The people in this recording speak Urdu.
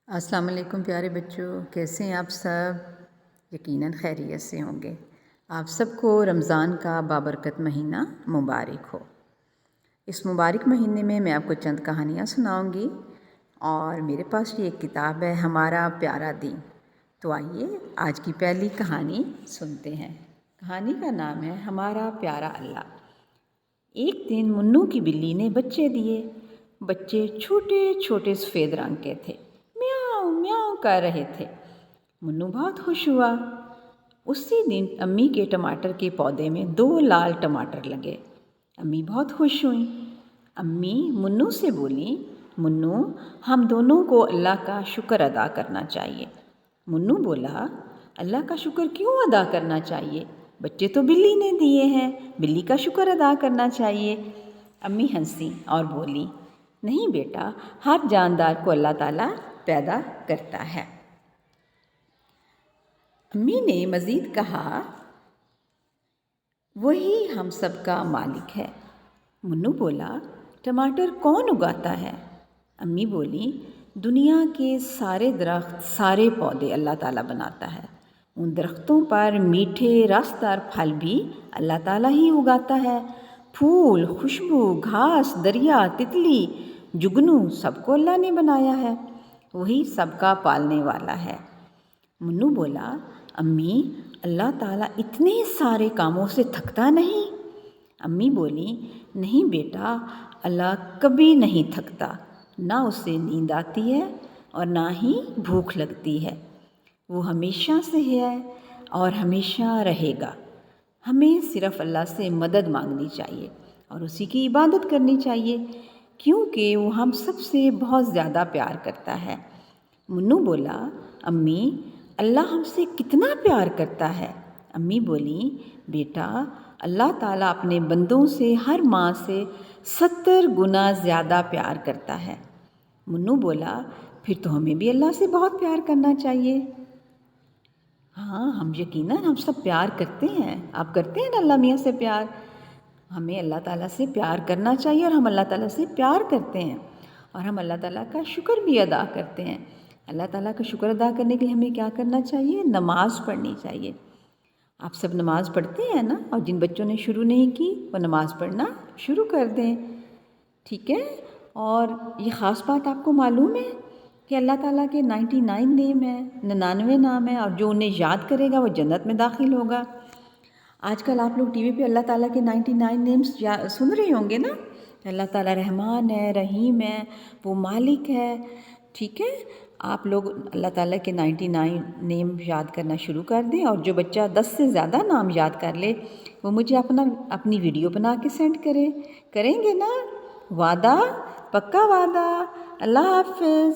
السلام علیکم پیارے بچوں، کیسے ہیں آپ سب؟ یقیناً خیریت سے ہوں گے۔ آپ سب کو رمضان کا بابرکت مہینہ مبارک ہو۔ اس مبارک مہینے میں آپ کو چند کہانیاں سناؤں گی، اور میرے پاس یہ ایک کتاب ہے ہمارا پیارا دین۔ تو آئیے آج کی پہلی کہانی سنتے ہیں۔ کہانی کا نام ہے ہمارا پیارا اللہ۔ ایک دن منو کی بلی نے بچے دیے۔ بچے چھوٹے چھوٹے سفید رنگ کے تھے، میاؤں میاؤں کر رہے تھے۔ منو بہت خوش ہوا۔ اسی دن امی کے ٹماٹر کے پودے میں 2 لال ٹماٹر لگے۔ امی بہت خوش ہوئیں۔ امی منو سے بولیں، منو ہم دونوں کو اللہ کا شکر ادا کرنا چاہیے۔ منو بولا، اللہ کا شکر کیوں ادا کرنا چاہیے؟ بچے تو بلی نے دیے ہیں، بلی کا شکر ادا کرنا چاہیے۔ امی ہنسی اور بولی، نہیں بیٹا، ہر جاندار کو اللہ تعالیٰ پیدا کرتا ہے۔ امی نے مزید کہا، وہی ہم سب کا مالک ہے۔ منو بولا، ٹماٹر کون اگاتا ہے؟ امی بولی، دنیا کے سارے درخت، سارے پودے اللہ تعالیٰ بناتا ہے۔ ان درختوں پر میٹھے رسدار پھل بھی اللہ تعالیٰ ہی اگاتا ہے۔ پھول، خوشبو، گھاس، دریا، تتلی، جگنو سب کو اللہ نے بنایا ہے۔ وہی سب کا پالنے والا ہے۔ منو بولا، امی اللہ تعالیٰ اتنے سارے کاموں سے تھکتا نہیں؟ امی بولی، نہیں بیٹا، اللہ کبھی نہیں تھکتا، نہ اسے نیند آتی ہے اور نہ ہی بھوک لگتی ہے۔ وہ ہمیشہ سے ہے اور ہمیشہ رہے گا۔ ہمیں صرف اللہ سے مدد مانگنی چاہیے اور اسی کی عبادت کرنی چاہیے، کیونکہ وہ ہم سب سے بہت زیادہ پیار کرتا ہے۔ منو بولا، امی اللہ ہم سے کتنا پیار کرتا ہے؟ امی بولی، بیٹا اللہ تعالیٰ اپنے بندوں سے ہر ماں سے 70 گنا زیادہ پیار کرتا ہے۔ منو بولا، پھر تو ہمیں بھی اللہ سے بہت پیار کرنا چاہیے۔ ہاں، ہم یقیناً ہم سب پیار کرتے ہیں۔ آپ کرتے ہیں نا اللہ میاں سے پیار؟ ہمیں اللہ تعالیٰ سے پیار کرنا چاہیے، اور ہم اللہ تعالیٰ سے پیار کرتے ہیں، اور ہم اللہ تعالیٰ کا شکر بھی ادا کرتے ہیں۔ اللہ تعالیٰ کا شکر ادا کرنے کے لیے ہمیں کیا کرنا چاہیے؟ نماز پڑھنی چاہیے۔ آپ سب نماز پڑھتے ہیں نا؟ اور جن بچوں نے شروع نہیں کی وہ نماز پڑھنا شروع کر دیں، ٹھیک ہے؟ اور یہ خاص بات آپ کو معلوم ہے کہ اللہ تعالیٰ کے 99 نیم ہیں، 99 نام ہیں، اور جو انہیں یاد کرے گا وہ جنت میں داخل ہوگا۔ آج کل آپ لوگ ٹی وی پہ اللہ تعالیٰ کے 99 نیمز سن رہے ہوں گے نا؟ اللہ تعالیٰ رحمان ہے، رحیم ہے، وہ مالک ہے، ٹھیک ہے؟ آپ لوگ اللہ تعالیٰ کے 99 نیم یاد کرنا شروع کر دیں، اور جو بچہ 10 سے زیادہ نام یاد کر لے وہ مجھے اپنی ویڈیو بنا کے سینڈ کریں گے نا؟ وعدہ؟ پکا وعدہ؟ اللہ حافظ۔